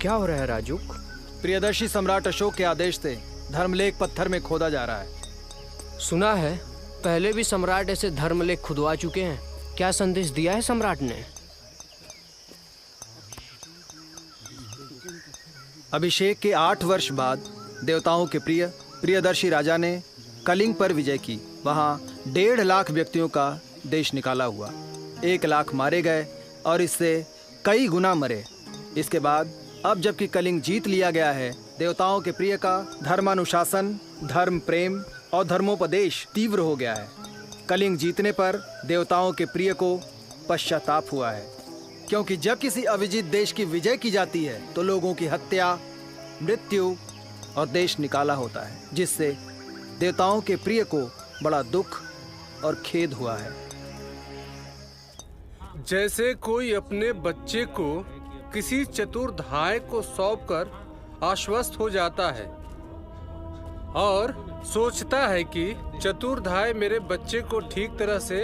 क्या हो रहा है राजुक? प्रियदर्शी सम्राट अशोक के आदेश से धर्मलेख पत्थर में खोदा जा रहा है। सुना है पहले भी सम्राट ऐसे धर्मलेख खुदवा चुके हैं। क्या संदेश दिया है सम्राट ने? अभिषेक के 8 वर्ष बाद देवताओं के प्रियदर्शी राजा ने कलिंग पर विजय की। वहां 1.5 लाख व्यक्तियों का देश निकाला हुआ। 1 लाख मारे गए और इससे कई गुना मरे। इसके बाद अब जबकि कलिंग जीत लिया गया है, देवताओं के प्रिय का धर्मानुशासन, धर्म प्रेम और धर्मोपदेश तीव्र हो गया है। कलिंग जीतने पर देवताओं के प्रिय को पश्चाताप हुआ है, क्योंकि जब किसी अविजित देश की विजय की जाती है तो लोगों की हत्या, मृत्यु और देश निकाला होता है, जिससे देवताओं के प्रिय को बड़ा दुख और खेद हुआ है। जैसे कोई अपने बच्चे को किसी चतुर्धाय को सौंपकर आश्वस्त हो जाता है और सोचता है कि चतुर्धाय मेरे बच्चे को ठीक तरह से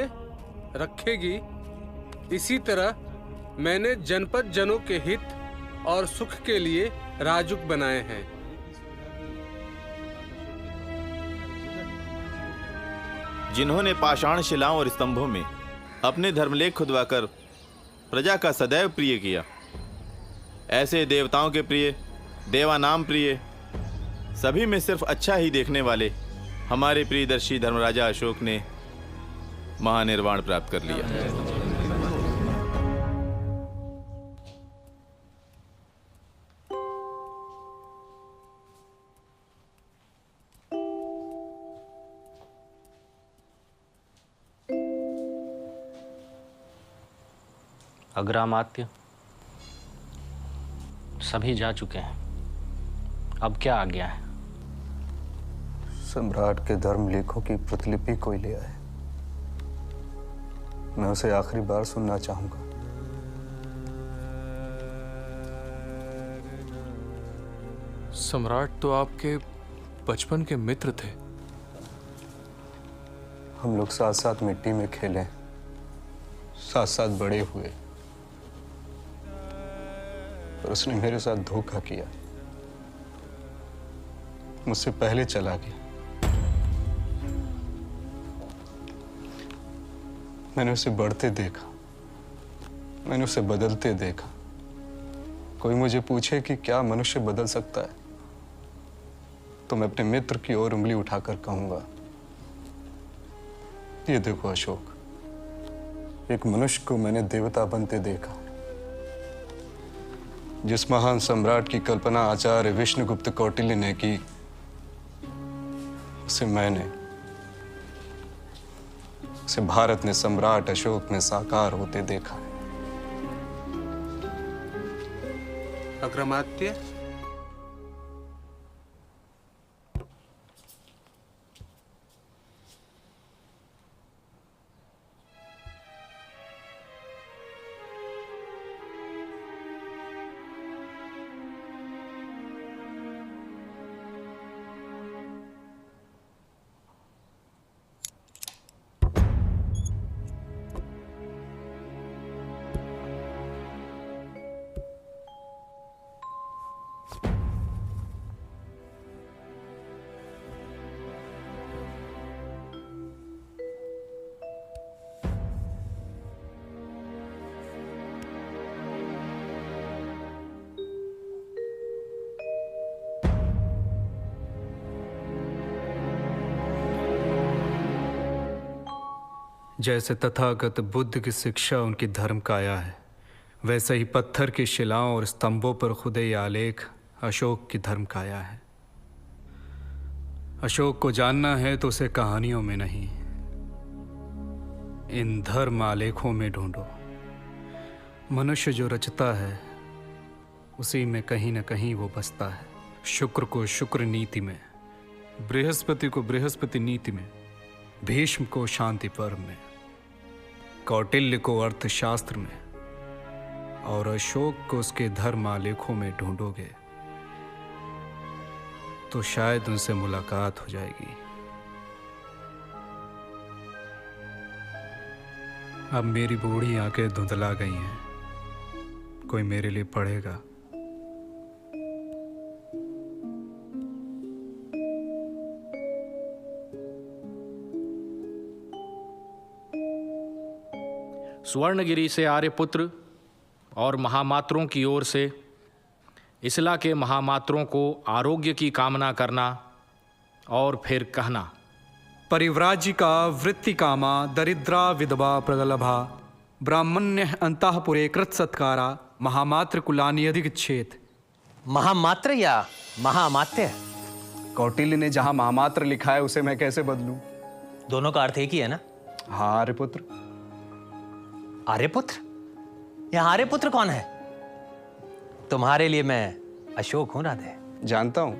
रखेगी, इसी तरह मैंने जनपद जनों के हित और सुख के लिए राजुक बनाए हैं। जिन्होंने पाषाण शिलाओं और स्तंभों में अपने धर्मलेख खुदवाकर प्रजा का सदैव प्रिय किया, ऐसे देवताओं के प्रिय, देवानाम प्रिय, सभी में सिर्फ अच्छा ही देखने वाले हमारे प्रियदर्शी धर्मराजा अशोक ने महानिर्वाण प्राप्त कर लिया। अग्रामात्य सभी जा चुके हैं, अब क्या आ गया है? सम्राट के धर्म लेखों की प्रतिलिपि कोई ले आए। मैं उसे आखिरी बार सुनना चाहूंगा। सम्राट तो आपके बचपन के मित्र थे। हम लोग साथ साथ मिट्टी में खेले, साथ साथ बड़े हुए, पर उसने मेरे साथ धोखा किया, मुझसे पहले चला गया। मैंने उसे बढ़ते देखा, मैंने उसे बदलते देखा। कोई मुझे पूछे कि क्या मनुष्य बदल सकता है, तो मैं अपने मित्र की ओर उंगली उठाकर कहूंगा, ये देखो अशोक, एक मनुष्य को मैंने देवता बनते देखा। जिस महान सम्राट की कल्पना आचार्य विष्णुगुप्त कौटिल्य ने की, उसे भारत ने सम्राट अशोक में साकार होते देखा है। अग्रमात्य, जैसे तथागत बुद्ध की शिक्षा उनकी धर्म काया है, वैसे ही पत्थर की शिलाओं और स्तंभों पर खुदे ये आलेख अशोक की धर्म काया है। अशोक को जानना है तो उसे कहानियों में नहीं, इन धर्म आलेखों में ढूंढो। मनुष्य जो रचता है उसी में कहीं न कहीं वो बसता है। शुक्र को शुक्र नीति में, बृहस्पति को बृहस्पति नीति में, भीष्म को शांति पर्व में, कौटिल्य को अर्थशास्त्र में और अशोक को उसके धर्म आलेखों में ढूंढोगे तो शायद उनसे मुलाकात हो जाएगी। अब मेरी बूढ़ी आंखें धुंधला गई हैं, कोई मेरे लिए पढ़ेगा। स्वर्णगिरी से आर्यपुत्र और महामात्रों की ओर से इसला के महामात्रों को आरोग्य की कामना करना और फिर कहना, परिव्राजिका वृत्ति कामा दरिद्रा विधवा प्रगलभा ब्राह्मण्य अंतःपुरे कृत सत्कारा महामात्र कुलानि अधिगच्छेत। महामात्र या महामात्य? कौटिल्य ने जहां महामात्र लिखा है उसे मैं कैसे बदलूं? दोनों का अर्थ एक ही है ना? हाँ आर्यपुत्र। आर्यपुत्र? यह आर्यपुत्र कौन है? तुम्हारे लिए मैं अशोक हूं राधे। जानता हूं,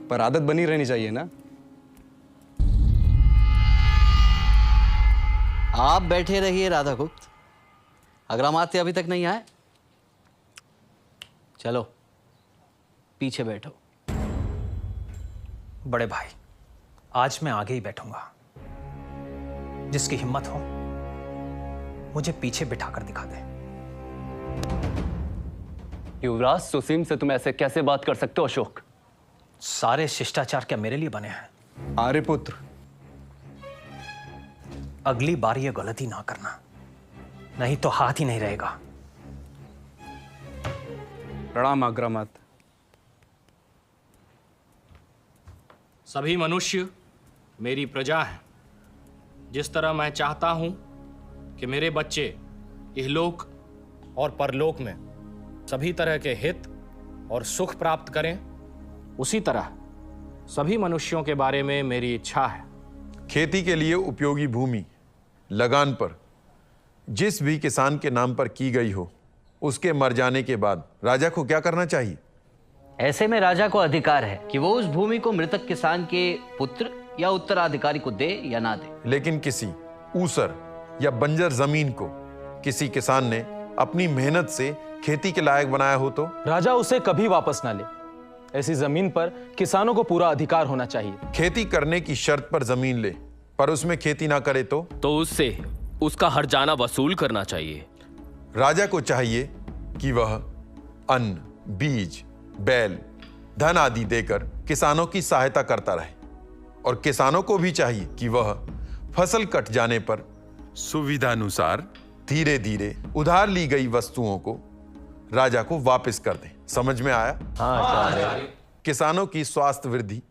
पर आदत बनी रहनी चाहिए ना। आप बैठे रहिए राधा गुप्त, अग्रमात्य अभी तक नहीं आए। चलो पीछे बैठो। बड़े भाई, आज मैं आगे ही बैठूंगा। जिसकी हिम्मत हो मुझे पीछे बिठाकर दिखा दे। युवराज सुसीम से तुम ऐसे कैसे बात कर सकते हो अशोक? सारे शिष्टाचार क्या मेरे लिए बने हैं? आर्यपुत्र, अगली बार ये गलती ना करना, नहीं तो हाथ ही नहीं रहेगा। प्रणाम अग्रमात्य। सभी मनुष्य मेरी प्रजा हैं। जिस तरह मैं चाहता हूं कि मेरे बच्चे इहलोक और परलोक में सभी तरह के हित और सुख प्राप्त करें, उसी तरह सभी मनुष्यों के बारे में मेरी इच्छा है। खेती के लिए उपयोगी भूमि लगान पर जिस भी किसान के नाम पर की गई हो, उसके मर जाने के बाद राजा को क्या करना चाहिए? ऐसे में राजा को अधिकार है कि वो उस भूमि को मृतक किसान के पुत्र या उत्तराधिकारी को दे या ना दे। लेकिन किसी ऊसर या बंजर जमीन को किसी किसान ने अपनी मेहनत से खेती के लायक बनाया हो तो राजा उसे कभी वापस ना ले। ऐसी जमीन पर किसानों को पूरा अधिकार होना चाहिए। खेती करने की शर्त पर जमीन ले पर उसमें खेती ना करे तो उससे उसका हर्जाना वसूल करना चाहिए। राजा को चाहिए कि वह अन्न, बीज, बैल, धन आदि देकर किसानों की सहायता करता रहे और किसानों को भी चाहिए कि वह फसल कट जाने पर सुविधानुसार धीरे धीरे उधार ली गई वस्तुओं को राजा को वापस कर दें। समझ में आया? हाँ। किसानों की स्वास्थ्य वृद्धि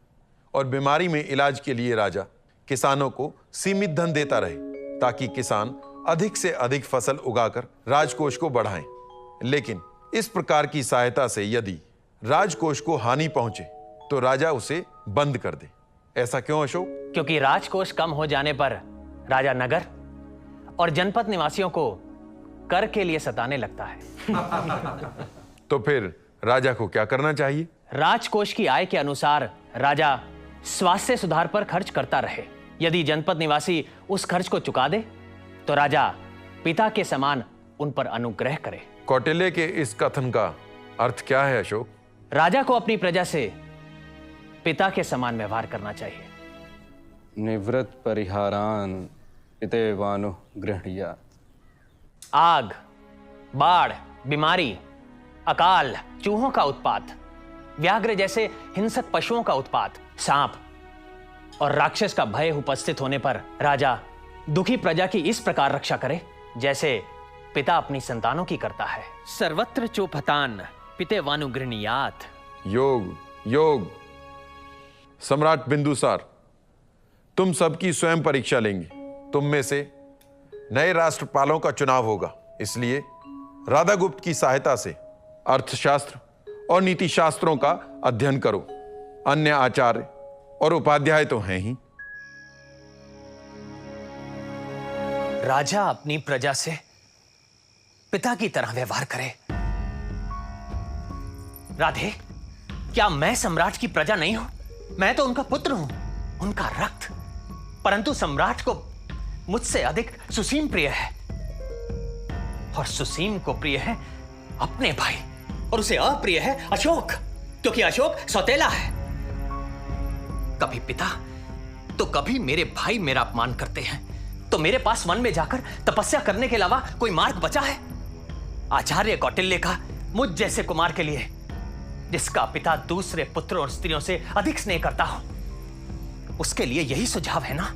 और बीमारी में इलाज के लिए राजा किसानों को सीमित धन देता रहे ताकि किसान अधिक से अधिक फसल उगाकर राजकोष को बढ़ाएं। लेकिन इस प्रकार की सहायता से यदि राजकोष को हानि पहुंचे तो राजा उसे बंद कर दे। ऐसा क्यों अशोक? क्योंकि राजकोष कम हो जाने पर राजा नगर और जनपद निवासियों को कर के लिए सताने लगता है। तो फिर राजा को क्या करना चाहिए? राजकोष की आय के अनुसार राजा स्वास्थ्य सुधार पर खर्च करता रहे। यदि जनपद निवासी उस खर्च को चुका दे तो राजा पिता के समान उन पर अनुग्रह करे। कौटिल्य के इस कथन का अर्थ क्या है अशोक? राजा को अपनी प्रजा से पिता के समान व्यवहार करना चाहिए। निवृत्त परिहारान पितेवानु गृह्णीयात्। आग, बाढ़, बीमारी, अकाल, चूहों का उत्पात, व्याघ्र जैसे हिंसक पशुओं का उत्पात, सांप और राक्षस का भय उपस्थित होने पर राजा दुखी प्रजा की इस प्रकार रक्षा करे जैसे पिता अपनी संतानों की करता है। सर्वत्र चोपतान पितेवानु गृह्णीयात्। योग, योग। सम्राट बिंदुसार, तुम सबकी स्वयं परीक्षा लेंगे। तुम में से नए राष्ट्रपालों का चुनाव होगा। इसलिए राधागुप्त की सहायता से अर्थशास्त्र और नीति शास्त्रों का अध्ययन करो। अन्य आचार्य और उपाध्याय तो हैं ही। राजा अपनी प्रजा से पिता की तरह व्यवहार करे। राधे, क्या मैं सम्राट की प्रजा नहीं हूं? मैं तो उनका पुत्र हूं, उनका रक्त। परंतु सम्राट को मुझसे अधिक सुसीम प्रिय है, और सुसीम को प्रिय है अपने भाई, और उसे अप्रिय है अशोक, क्योंकि अशोक सौतेला है। कभी पिता तो कभी मेरे भाई मेरा अपमान करते हैं, तो मेरे पास वन में जाकर तपस्या करने के अलावा कोई मार्ग बचा है? आचार्य कौटिल्य का मुझ जैसे कुमार के लिए, जिसका पिता दूसरे पुत्रों और स्त्रियों से अधिक स्नेह करता हो, उसके लिए यही सुझाव है ना?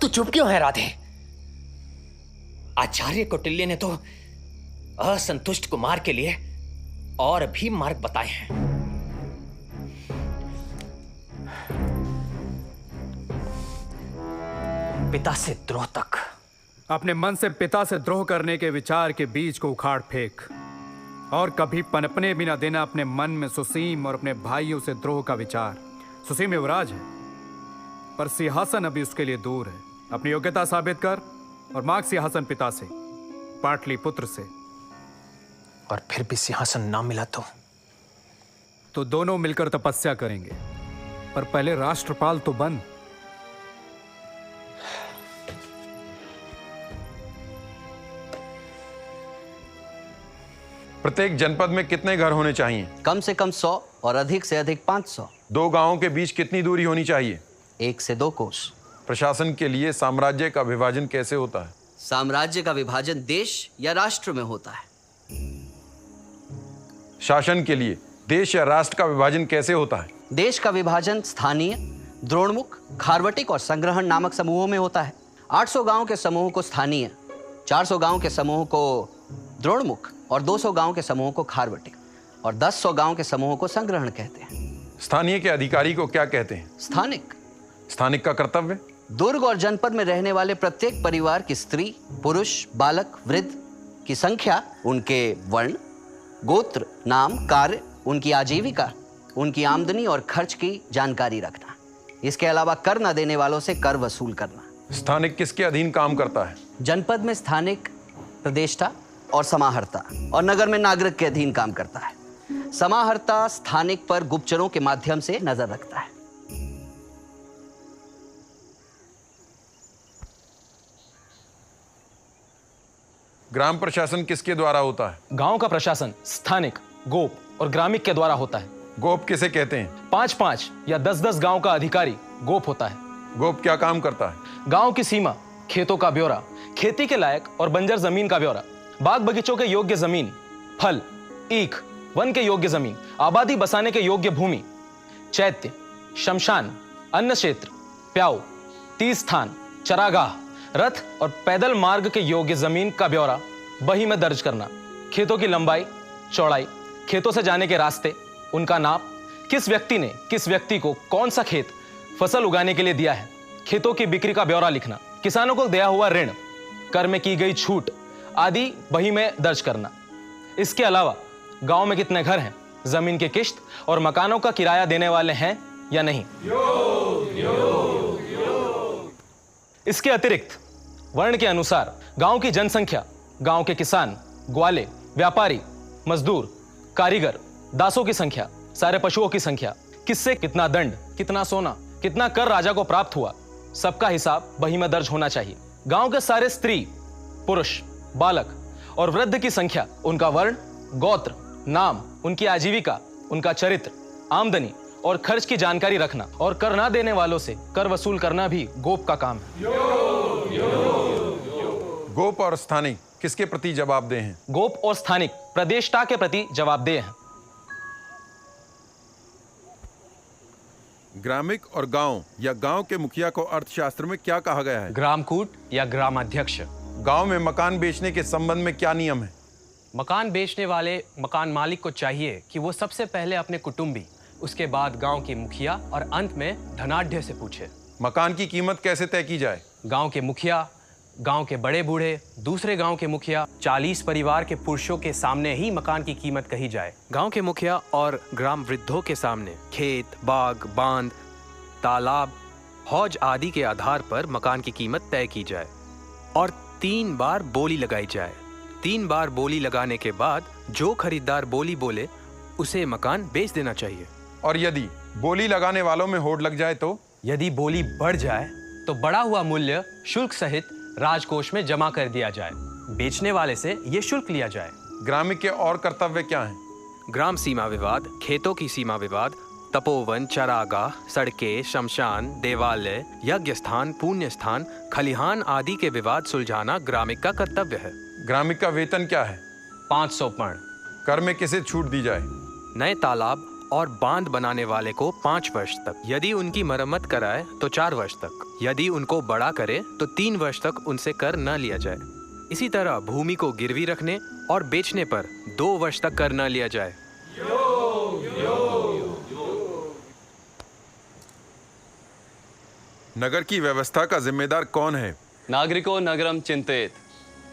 तू चुप क्यों है राधे? आचार्य कौटिल्य ने तो असंतुष्ट कुमार के लिए और भी मार्ग बताए हैं। पिता से द्रोह तक। अपने मन से पिता से द्रोह करने के विचार के बीज को उखाड़ फेंक, और कभी पनपने भी ना देना अपने मन में सुसीम और अपने भाइयों से द्रोह का विचार। सुसीम युवराज है, पर सिंहासन अभी उसके लिए दूर है। अपनी योग्यता साबित कर और मांग सिंहासन पिता से, पाटलिपुत्र से। और फिर भी सिंहासन ना मिला तो दोनों मिलकर तपस्या करेंगे, पर पहले राष्ट्रपाल तो बन। प्रत्येक जनपद में कितने घर होने चाहिए? कम से कम 100 और अधिक से अधिक 500। 2 गांवों के बीच कितनी दूरी होनी चाहिए? 1 से 2 कोस। प्रशासन के लिए साम्राज्य का विभाजन कैसे होता है? साम्राज्य का विभाजन देश या राष्ट्र में होता है। शासन के लिए देश या राष्ट्र का विभाजन कैसे होता है? देश का विभाजन स्थानीय, द्रोणमुख, खारवटिक और संग्रहण नामक समूहों में होता है। 800 गांव के समूह को स्थानीय, 400 गांव के समूह को द्रोणमुख और 200 गांव के समूह को खारवटिक और 10 गांव के समूह को संग्रहण कहते हैं। स्थानीय के अधिकारी को क्या कहते हैं? स्थानिक। स्थानिक का कर्तव्य? दुर्ग और जनपद में रहने वाले प्रत्येक परिवार की स्त्री, पुरुष, बालक, वृद्ध की संख्या, उनके वर्ण, गोत्र, नाम, कार्य, उनकी आजीविका, उनकी आमदनी और खर्च की जानकारी रखना। इसके अलावा कर न देने वालों से कर वसूल करना। स्थानिक किसके अधीन काम करता है? जनपद में स्थानिक प्रदेष्टा और समाहर्ता, और नगर में नागरिक के अधीन काम करता है। समाहर्ता स्थानिक पर गुप्तचरों के माध्यम से नजर रखता है। ग्राम प्रशासन किसके द्वारा होता है? गांव का प्रशासन स्थानिक, गोप और ग्रामिक के द्वारा होता है। गोप किसे कहते हैं? 5-5 या 10-10 गांव का अधिकारी गोप होता है। गोप क्या काम करता है? गांव की सीमा, खेतों का ब्यौरा, खेती के लायक और बंजर जमीन का ब्यौरा, बाग बगीचों के योग्य जमीन, फल, ईख, वन के योग्य जमीन, आबादी बसाने के योग्य भूमि, चैत्य, शमशान, अन्न क्षेत्र, प्याऊ, तीर्थ स्थान, चरागाह, रथ और पैदल मार्ग के योग्य जमीन का ब्यौरा बही में दर्ज करना। खेतों की लंबाई, चौड़ाई, खेतों से जाने के रास्ते, उनका नाप, किस व्यक्ति ने किस व्यक्ति को कौन सा खेत फसल उगाने के लिए दिया है, खेतों की बिक्री का ब्यौरा लिखना, किसानों को दिया हुआ ऋण, कर में की गई छूट आदि बही में दर्ज करना। इसके अलावा गांव में कितने घर हैं, जमीन की किश्त और मकानों का किराया देने वाले हैं या नहीं। इसके अतिरिक्त वर्ण के अनुसार गांव की जनसंख्या, गांव के किसान, ग्वाले, व्यापारी, मजदूर, कारीगर, दासों की संख्या, सारे पशुओं की संख्या, किससे कितना दंड, कितना सोना, कितना कर राजा को प्राप्त हुआ, सबका हिसाब बही में दर्ज होना चाहिए। गांव के सारे स्त्री, पुरुष, बालक और वृद्ध की संख्या, उनका वर्ण, गोत्र, नाम, उनकी आजीविका, उनका चरित्र, आमदनी और खर्च की जानकारी रखना, और कर ना देने वालों से कर वसूल करना भी गोप का काम है। गोप और स्थानिक किसके प्रति जवाबदेह हैं? गोप और स्थानिक प्रदेष्टा के प्रति जवाबदेह हैं। ग्रामिक और गांव या गांव के मुखिया को अर्थशास्त्र में क्या कहा गया है? ग्रामकूट या ग्रामाध्यक्ष। गांव में मकान बेचने के संबंध में क्या नियम है? मकान बेचने वाले मकान मालिक को चाहिए कि वो सबसे पहले अपने कुटुंबी, उसके बाद गांव की मुखिया और अंत में धनाढ्य से पूछे। मकान की कीमत कैसे तय की जाए? गांव के मुखिया गांव के बड़े बूढ़े, दूसरे गांव के मुखिया, 40 परिवार के पुरुषों के सामने ही मकान की कीमत कही जाए। गांव के मुखिया और ग्राम वृद्धों के सामने खेत, बाग, बांध, तालाब, हौज आदि के आधार पर मकान की कीमत तय की जाए और 3 बार बोली लगाई जाए। 3 बार बोली लगाने के बाद जो खरीदार बोली बोले उसे मकान बेच देना चाहिए। और यदि बोली लगाने वालों में होड़ लग जाए तो? यदि बोली बढ़ जाए तो बढ़ा हुआ मूल्य शुल्क सहित राजकोष में जमा कर दिया जाए। बेचने वाले से यह शुल्क लिया जाए। ग्राम्य के और कर्तव्य क्या हैं? ग्राम सीमा विवाद, खेतों की सीमा विवाद, तपोवन, चरागाह, सड़कें, शमशान, देवालय, यज्ञ स्थान, पुण्य स्थान, खलिहान आदि के विवाद सुलझाना ग्रामिक का कर्तव्य है। ग्रामिक का वेतन क्या है? 500 पर्ण। कर में किसे छूट दी जाए? नए तालाब और बांध बनाने वाले को 5 वर्ष तक, यदि उनकी मरम्मत कराए तो 4 वर्ष तक, यदि उनको बड़ा करे तो 3 वर्ष तक उनसे कर न लिया जाए। इसी तरह भूमि को गिरवी रखने और बेचने पर 2 वर्ष तक कर न लिया जाए। नगर की व्यवस्था का जिम्मेदार कौन है? नागरिको नगरम चिंतित।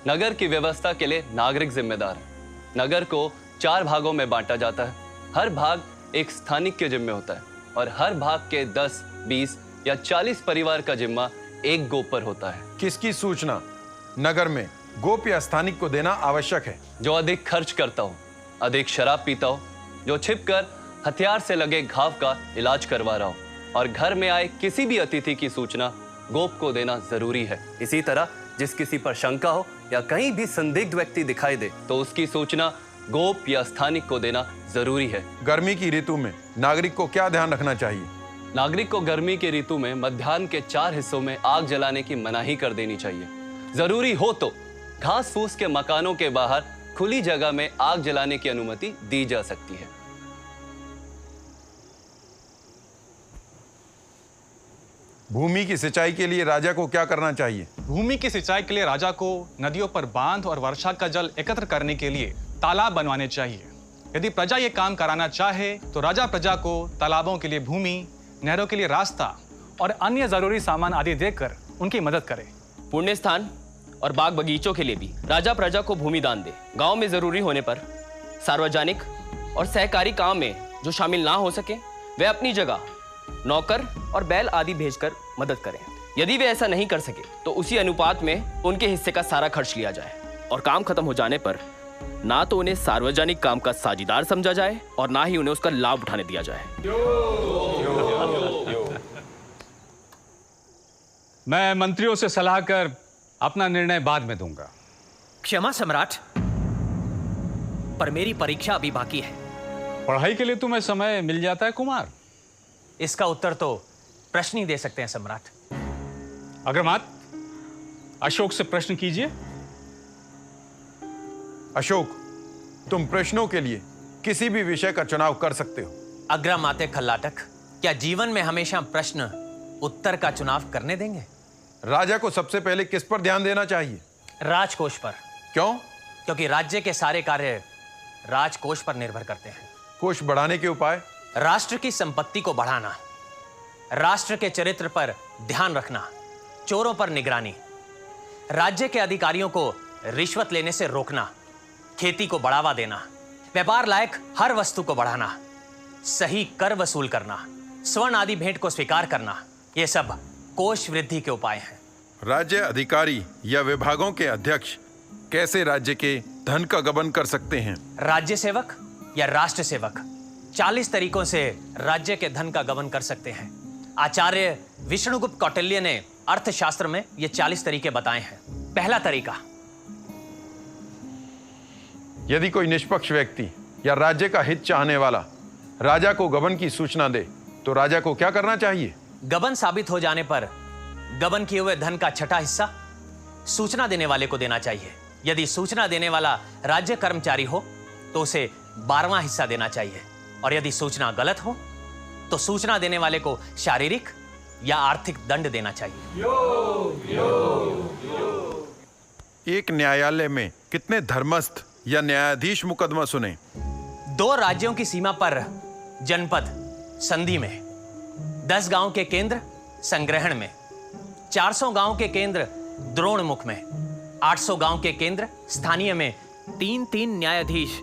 नगर की व्यवस्था के लिए नागरिक जिम्मेदार है। नगर को 4 भागों में बांटा जाता है। हर भाग एक स्थानिक के जिम्मे होता है और हर भाग के 10, 20 या 40 परिवार का जिम्मा एक गोप पर होता है। किसकी सूचना नगर में गोप या स्थानिक को देना आवश्यक है? जो अधिक खर्च करता हो, अधिक शराब पीता हो, जो छिपकर हथियार से लगे घाव का इलाज करवा रहा हो और घर में आए किसी भी अतिथि की सूचना गोप को देना जरूरी है। इसी तरह जिस किसी पर शंका हो या कहीं भी संदिग्ध व्यक्ति दिखाई दे तो उसकी सूचना गोप या स्थानिक को देना जरूरी है। गर्मी की ऋतु में नागरिक को क्या ध्यान रखना चाहिए? नागरिक को गर्मी की ऋतु में मध्याह्न के 4 हिस्सों में आग जलाने की मनाही कर देनी चाहिए। जरूरी हो तो घास फूस के मकानों के बाहर खुली जगह में आग जलाने की अनुमति दी जा सकती है। भूमि की सिंचाई के लिए राजा को क्या करना चाहिए? भूमि की सिंचाई के लिए राजा को नदियों पर बांध और वर्षा का जल एकत्र करने के लिए तालाब बनवाने चाहिए। यदि प्रजा ये काम कराना चाहे तो राजा प्रजा को तालाबों के लिए भूमि, नहरों के लिए रास्ता और अन्य जरूरी सामान आदि देकर उनकी मदद करे। पुण्य स्थान और बाग बगीचों के लिए भी राजा प्रजा को भूमि दान दे। गांव में जरूरी होने पर सार्वजनिक और सहकारी काम में जो शामिल ना हो सके वे अपनी जगह नौकर और बैल आदि भेजकर मदद करें। यदि वे ऐसा नहीं कर सके तो उसी अनुपात में उनके हिस्से का सारा खर्च लिया जाए और काम खत्म हो जाने पर ना तो उन्हें सार्वजनिक काम का साझीदार समझा जाए और ना ही उन्हें उसका लाभ उठाने दिया जाए। मैं मंत्रियों से सलाह कर अपना निर्णय बाद में दूंगा। क्षमा सम्राट, पर मेरी परीक्षा अभी बाकी है। पढ़ाई के लिए तुम्हें समय मिल जाता है कुमार? इसका उत्तर तो प्रश्न ही दे सकते हैं सम्राट। अग्रमात, अशोक से प्रश्न कीजिए। अशोक, तुम प्रश्नों के लिए किसी भी विषय का चुनाव कर सकते हो। अग्रमाते खल्लाटक, क्या जीवन में हमेशा प्रश्न उत्तर का चुनाव करने देंगे? राजा को सबसे पहले किस पर ध्यान देना चाहिए? राजकोष पर। क्यों? क्योंकि राज्य के सारे कार्य राजकोष पर निर्भर करते हैं। कोष बढ़ाने के उपाय? राष्ट्र की संपत्ति को बढ़ाना, राष्ट्र के चरित्र पर ध्यान रखना, चोरों पर निगरानी, राज्य के अधिकारियों को रिश्वत लेने से रोकना, खेती को बढ़ावा देना, व्यापार लायक हर वस्तु को बढ़ाना, सही कर वसूल करना, स्वर्ण आदि भेंट को स्वीकार करना, ये सब कोष वृद्धि के उपाय हैं। राज्य अधिकारी या विभागों के अध्यक्ष कैसे राज्य के धन का गबन कर सकते हैं? राज्य सेवक या राष्ट्र सेवक 40 तरीकों से राज्य के धन का गबन कर सकते हैं। आचार्य विष्णुगुप्त कौटिल्य ने अर्थशास्त्र में ये 40 तरीके बताए हैं। पहला तरीका, यदि कोई निष्पक्ष व्यक्ति या राज्य का हित चाहने वाला राजा को गबन की सूचना दे तो राजा को क्या करना चाहिए? गबन साबित हो जाने पर गबन किए हुए धन का 6ठा हिस्सा सूचना देने वाले को देना चाहिए। यदि सूचना देने वाला राज्य कर्मचारी हो तो उसे 12वां हिस्सा देना चाहिए और यदि सूचना गलत हो तो सूचना देने वाले को शारीरिक या आर्थिक दंड देना चाहिए। एक न्यायालय में कितने धर्मस्थ या न्यायाधीश मुकदमा सुने? 2 राज्यों की सीमा पर जनपद संधि में, 10 गांव के केंद्र संग्रहण में, 400 गांव के केंद्र द्रोणमुख में 800 गांव के केंद्र स्थानीय में 3-3 न्यायाधीश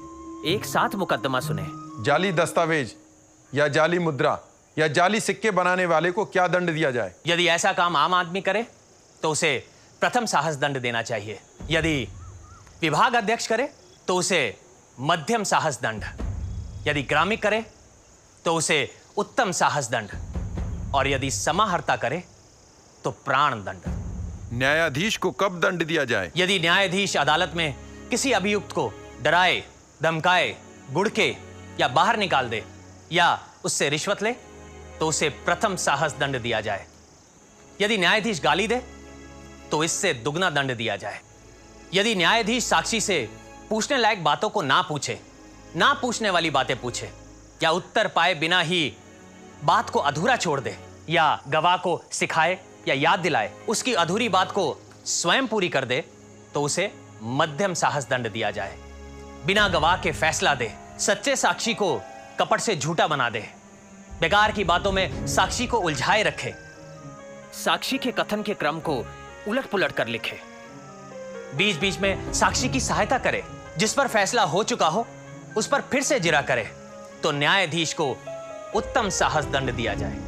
एक साथ मुकदमा सुने। जाली दस्तावेज या जाली मुद्रा या जाली सिक्के बनाने वाले को क्या दंड दिया जाए? यदि ऐसा काम आम आदमी करे तो उसे प्रथम साहस दंड देना चाहिए। यदि विभाग अध्यक्ष करे तो उसे मध्यम साहस दंड, यदि ग्रामिक करे तो उसे उत्तम साहस दंड, और यदि समाहर्ता करे तो प्राण दंड। न्यायाधीश को कब दंड दिया जाए? यदि न्यायाधीश अदालत में किसी अभियुक्त को डराए, धमकाए, गुड़के या बाहर निकाल दे या उससे रिश्वत ले तो उसे प्रथम साहस दंड दिया जाए। यदि न्यायाधीश गाली दे तो इससे दुगना दंड दिया जाए। यदि न्यायाधीश साक्षी से पूछने लायक बातों को ना पूछे, ना पूछने वाली बातें पूछे, या उत्तर पाए बिना ही बात को अधूरा छोड़ दे, या गवाह को सिखाए या याद दिलाए उसकी अधूरी बात को स्वयं पूरी कर दे तो उसे मध्यम साहस दंड दिया जाए। बिना गवाह के फैसला दे, सच्चे साक्षी को कपट से झूठा बना दे, बेकार की बातों में साक्षी को उलझाए रखे, साक्षी के कथन के क्रम को उलट पुलट कर लिखे, बीच बीच में साक्षी की सहायता करे, जिस पर फैसला हो चुका हो उस पर फिर से जिरा करे, तो न्यायाधीश को उत्तम साहस दंड दिया जाए।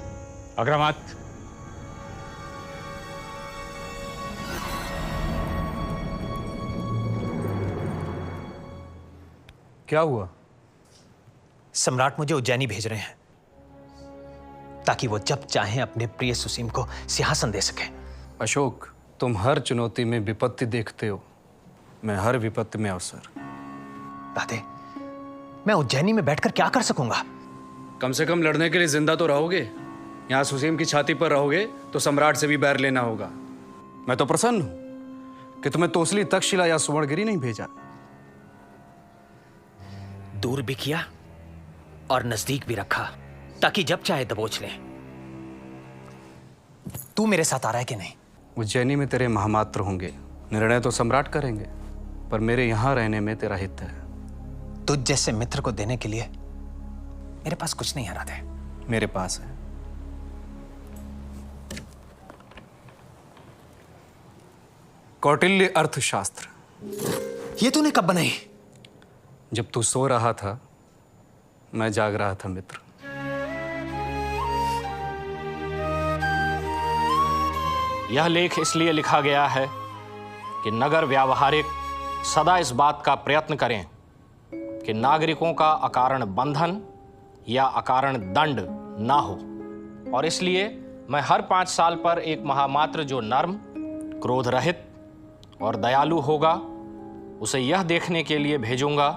अग्रमात। क्या हुआ? सम्राट मुझे उज्जैनी भेज रहे हैं ताकि वो जब चाहें अपने प्रिय सुसीम को सिंहासन दे सके। अशोक, तुम हर चुनौती में विपत्ति देखते हो, मैं हर विपत्ति में अवसर। दादे, मैं उज्जैनी में बैठकर क्या कर सकूंगा? कम से कम लड़ने के लिए जिंदा तो रहोगे। यहाँ सुसीम की छाती पर रहोगे तो सम्राट से भी बैर लेना होगा। मैं तो प्रसन्न हूं कि तुम्हें तोसली, तक्षशिला या सुवर्णगिरी नहीं भेजा। दूर भी किया और नजदीक भी रखा ताकि जब चाहे दबोच ले। तू मेरे साथ आ रहा है कि नहीं? उज्जैनी में तेरे महामात्र होंगे, निर्णय तो सम्राट करेंगे, पर मेरे यहां रहने में तेरा हित है। तुझ जैसे मित्र को देने के लिए मेरे पास कुछ नहीं है राधे। मेरे पास है। कौटिल्य अर्थशास्त्र। ये तूने कब बनाई? जब तू सो रहा था मैं जाग रहा था मित्र। यह लेख इसलिए लिखा गया है कि नगर व्यावहारिक सदा इस बात का प्रयत्न करें कि नागरिकों का अकारण बंधन या अकारण दंड ना हो, और इसलिए मैं हर 5 साल पर एक महामात्र जो नर्म, क्रोध रहित और दयालु होगा उसे यह देखने के लिए भेजूंगा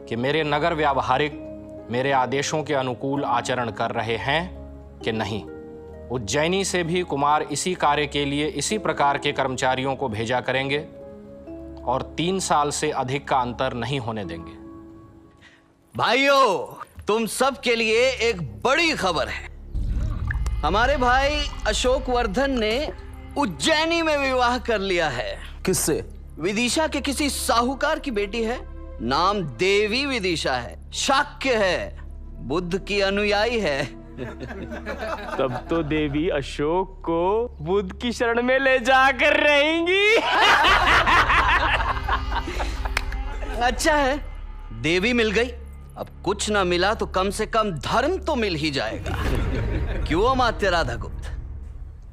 कि मेरे नगर व्यावहारिक मेरे आदेशों के अनुकूल आचरण कर रहे हैं कि नहीं। उज्जैनी से भी कुमार इसी कार्य के लिए इसी प्रकार के कर्मचारियों को भेजा करेंगे और 3 साल से अधिक का अंतर नहीं होने देंगे। भाइयों, तुम सब के लिए एक बड़ी खबर है। हमारे भाई अशोक वर्धन ने उज्जैनी में विवाह कर लिया है। किससे? विदिशा के किसी साहूकार की बेटी है, नाम देवी विदिशा है, शाक्य है, बुद्ध की अनुयायी है। तब तो देवी अशोक को बुद्ध की शरण में ले जाकर रहेंगी। अच्छा है, देवी मिल गई, अब कुछ ना मिला तो कम से कम धर्म तो मिल ही जाएगा। क्यों अमात्य राधागुप्त?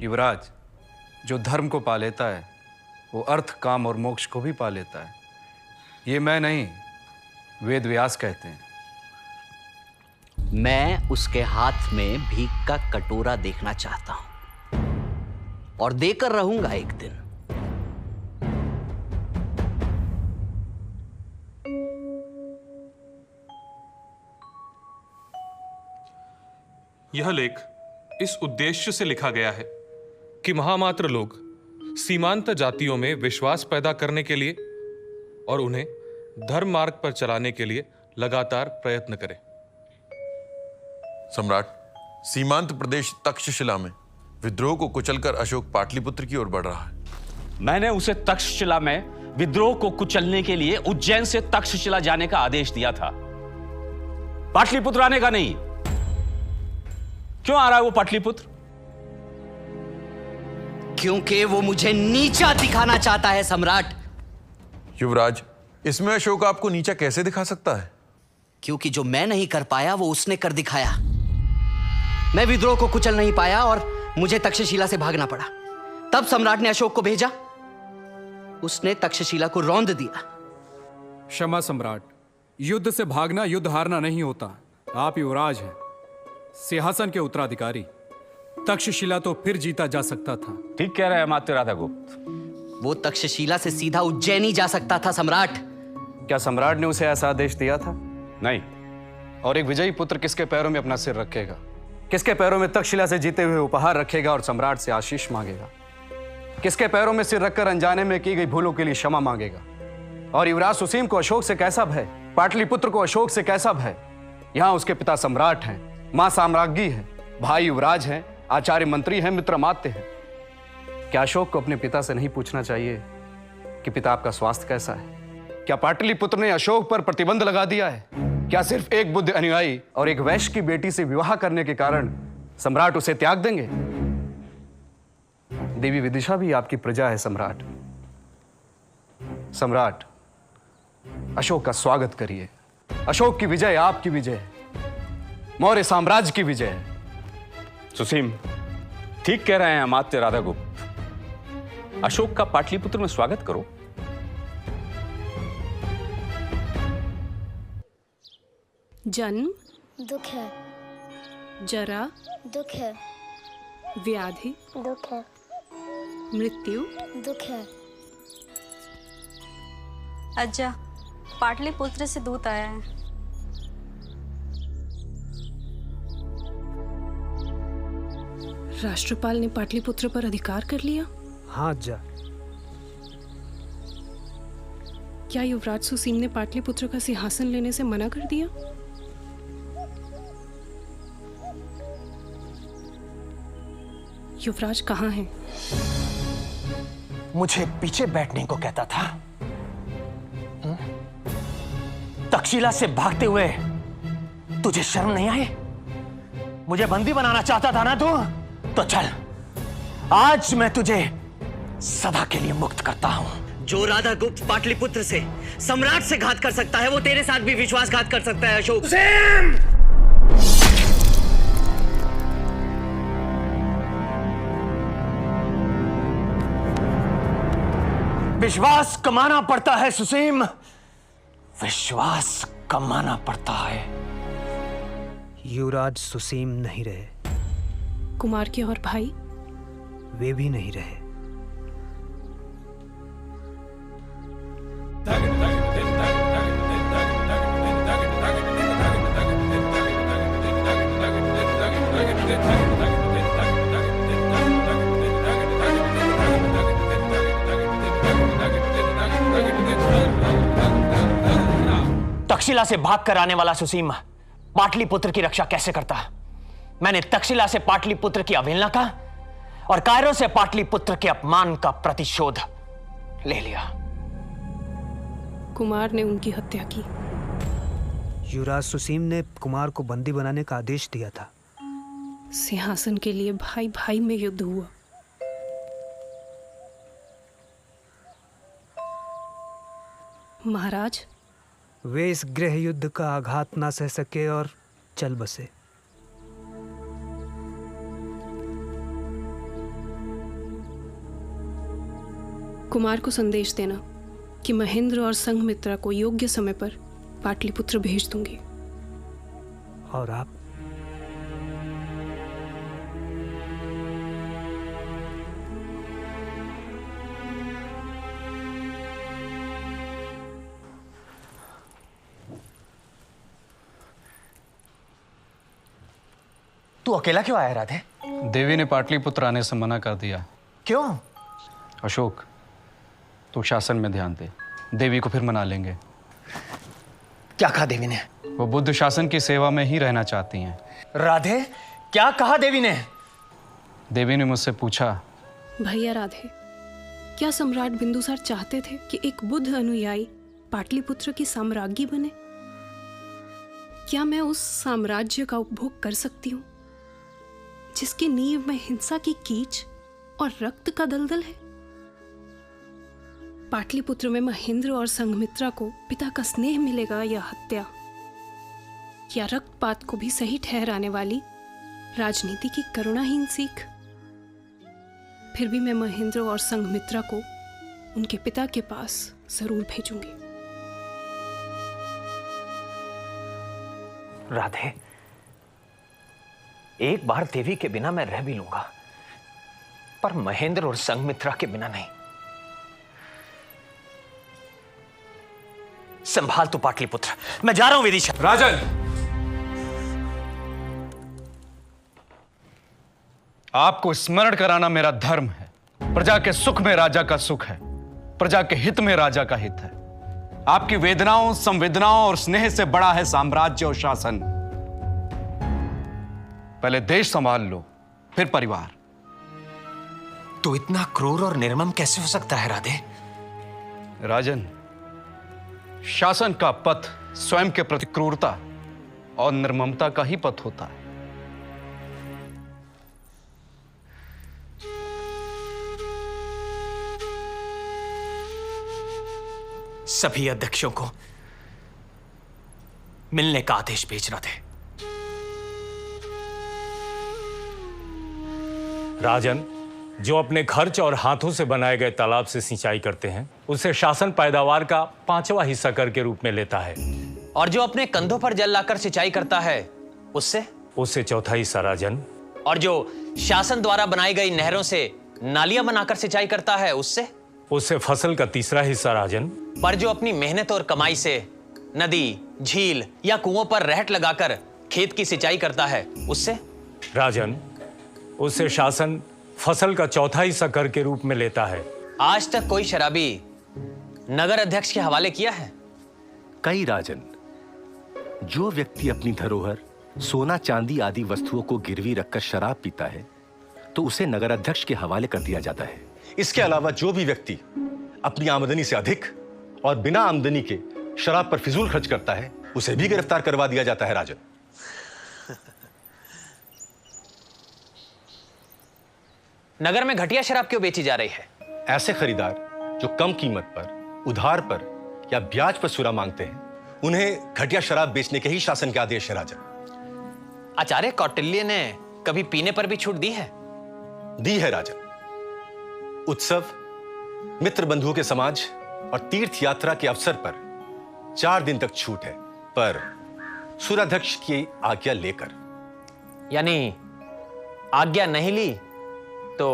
युवराज, जो धर्म को पा लेता है वो अर्थ, काम और मोक्ष को भी पा लेता है। ये मैं नहीं, वेद व्यास कहते हैं। मैं उसके हाथ में भीख का कटोरा देखना चाहता हूं और देकर रहूंगा एक दिन। यह लेख इस उद्देश्य से लिखा गया है कि महामात्र लोग सीमांत जातियों में विश्वास पैदा करने के लिए और उन्हें धर्म मार्ग पर चलाने के लिए लगातार प्रयत्न करें। सम्राट, सीमांत प्रदेश तक्षशिला में विद्रोह को कुचलकर अशोक पाटलिपुत्र की ओर बढ़ रहा है। मैंने उसे तक्षशिला में विद्रोह को कुचलने के लिए उज्जैन से तक्षशिला जाने का आदेश दिया था, पाटलिपुत्र आने का नहीं। क्यों आ रहा है वो पाटलिपुत्र? क्योंकि वो मुझे नीचा दिखाना चाहता है सम्राट। युवराज, इसमें अशोक आपको नीचा कैसे दिखा सकता है? क्योंकि जो मैं नहीं कर पाया वो उसने कर दिखाया। मैं विद्रोह को कुचल नहीं पाया और मुझे तक्षशिला से भागना पड़ा। तब सम्राट ने अशोक को भेजा। उसने तक्षशिला को रौंद दिया। क्षमा सम्राट, युद्ध से भागना युद्ध हारना नहीं होता। आप युवराज हैं, सिंहासन के उत्तराधिकारी। तक्षशिला तो फिर जीता जा सकता था। ठीक कह रहे हैं अमात्य राधागुप्त। वो तक्षशिला से सीधा उज्जैन ही जा सकता था सम्राट। क्या सम्राट ने उसे ऐसा आदेश दिया था? नहीं। और एक विजयी पुत्र किसके पैरों में अपना सिर रखेगा? किसके पैरों में तक्षशिला से जीते हुए उपहार रखेगा और सम्राट से आशीष मांगेगा? किसके पैरों में सिर रखकर अनजाने में की गई भूलों के लिए क्षमा मांगेगा? और युवराज सुसीम को अशोक से कैसा भय? पाटलिपुत्र को अशोक से कैसा भय? यहाँ उसके पिता सम्राट हैं, माँ साम्राज्ञी है, भाई युवराज हैं, आचार्य मंत्री हैं, मित्र अमात्य हैं। क्या अशोक को अपने पिता से नहीं पूछना चाहिए कि पिता आपका स्वास्थ्य कैसा है? क्या पाटलिपुत्र ने अशोक पर प्रतिबंध लगा दिया है? क्या सिर्फ एक बुद्ध अनुयायी और एक वैश्य की बेटी से विवाह करने के कारण सम्राट उसे त्याग देंगे? देवी विदिशा भी आपकी प्रजा है सम्राट। सम्राट, अशोक का स्वागत करिए। अशोक की विजय आपकी विजय है, मौर्य साम्राज्य की विजय है। सुसीम, ठीक कह रहे हैं अमात्य राधागुप्त। अशोक का पाटलिपुत्र में स्वागत करो। जन्म दुख है, जरा दुख है, व्याधि दुख है, मृत्यु दुख है। अज्जा, पाटलिपुत्र से दूत आया है। राष्ट्रपाल ने पाटलिपुत्र पर अधिकार कर लिया? हाँ अज्जा। क्या युवराज सुसीम ने पाटलिपुत्र का सिंहासन लेने से मना कर दिया? युवराज कहाँ हैं? मुझे पीछे बैठने को कहता था। तक्षशिला से भागते हुए तुझे शर्म नहीं आई? मुझे बंदी बनाना चाहता था ना तू? तो चल, आज मैं तुझे सदा के लिए मुक्त करता हूं। जो राधा गुप्त पाटलिपुत्र से, सम्राट से घात कर सकता है, वो तेरे साथ भी विश्वासघात कर सकता है अशोक। विश्वास कमाना पड़ता है सुसीम, विश्वास कमाना पड़ता है। युवराज सुसीम नहीं रहे, कुमार के और भाई? वे भी नहीं रहे। तक्षशिला से भागकर आने वाला सुसीम पाटलिपुत्र की रक्षा कैसे करता? मैंने तक्षशिला से पाटलिपुत्र की अवहेलना का और कायरो से पाटलिपुत्र के अपमान का प्रतिशोध ले लिया। कुमार ने उनकी हत्या की। युवराज सुसीम ने कुमार को बंदी बनाने का आदेश दिया था। सिंहासन के लिए भाई भाई में युद्ध हुआ। महाराज, वे इस गृह युद्ध का आघात ना सह सके और चल बसे। कुमार को संदेश देना कि महेंद्र और संघमित्रा को योग्य समय पर पाटलिपुत्र भेज दूंगी। और आप? तू अकेला क्यों आया राधे? देवी ने पाटलिपुत्र आने से मना कर दिया। क्यों? अशोक, तू शासन में ध्यान दे, देवी को फिर मना लेंगे। क्या कहा देवी ने? वो बुद्ध शासन की सेवा में ही रहना चाहती हैं। राधे, क्या कहा देवी ने? देवी ने मुझसे पूछा। भैया राधे, क्या सम्राट बिंदुसार चाहते थे कि एक बुद्ध अनुयायी पाटलिपुत्र की साम्राज्ञी बने? क्या मैं उस साम्राज्य का उपभोग कर सकती हूँ जिसकी नींव में हिंसा की कीच और रक्त का दलदल है। पाटलिपुत्र में महेंद्र और संघमित्रा को पिता का स्नेह मिलेगा या हत्या, या रक्तपात को भी सही ठहराने वाली राजनीति की करुणाहीन सीख। फिर भी मैं महेंद्र और संघमित्रा को उनके पिता के पास जरूर भेजूंगी। राधे, एक बार देवी के बिना मैं रह भी लूंगा, पर महेंद्र और संघमित्रा के बिना नहीं। संभाल तू पाटलिपुत्र, मैं जा रहा हूं विदिशा। राजन, आपको स्मरण कराना मेरा धर्म है। प्रजा के सुख में राजा का सुख है, प्रजा के हित में राजा का हित है। आपकी वेदनाओं, संवेदनाओं और स्नेह से बड़ा है साम्राज्य और शासन। पहले देश संभाल लो, फिर परिवार। तू इतना क्रूर और निर्मम कैसे हो सकता है राधे? राजन, शासन का पथ स्वयं के प्रति क्रूरता और निर्ममता का ही पथ होता है। सभी अध्यक्षों को मिलने का आदेश भेज रहा थे। राजन, जो अपने खर्च और हाथों से बनाए गए तालाब से सिंचाई करते हैं, उसे शासन पैदावार का 5वां हिस्सा कर के रूप में लेता है। और जो अपने कंधों पर जल लाकर सिंचाई करता है, उससे 4था हिस्सा राजन। और जो शासन द्वारा बनाई गई नहरों से नालियां बनाकर सिंचाई करता है, उससे फसल का 3रा हिस्सा राजन। पर जो अपनी मेहनत और कमाई से नदी, झील या कुओं पर रहट लगाकर खेत की सिंचाई करता है, उससे राजन, उससे शासन फसल का 4था हिस्सा कर के रूप में लेता है। आज तक कोई शराबी नगर अध्यक्ष के हवाले किया है? कई राजन। जो व्यक्ति अपनी धरोहर, सोना चांदी आदि वस्तुओं को गिरवी रखकर शराब पीता है, तो उसे नगर अध्यक्ष के हवाले कर दिया जाता है। इसके अलावा जो भी व्यक्ति अपनी आमदनी से अधिक और बिना आमदनी के शराब पर फिजूल खर्च करता है, उसे भी गिरफ्तार करवा दिया जाता है। राजन, नगर में घटिया शराब क्यों बेची जा रही है? ऐसे खरीदार जो कम कीमत पर, उधार पर या ब्याज पर सुरा मांगते हैं, उन्हें घटिया शराब बेचने के ही शासन के आदेश है। राजन, आचार्य कौटिल्य ने कभी पीने पर भी छूट दी है? दी है राजन। उत्सव, मित्र बंधुओं के समाज और तीर्थ यात्रा के अवसर पर 4 दिन तक छूट है, पर सुराध्यक्ष की आज्ञा लेकर। यानी आज्ञा नहीं ली तो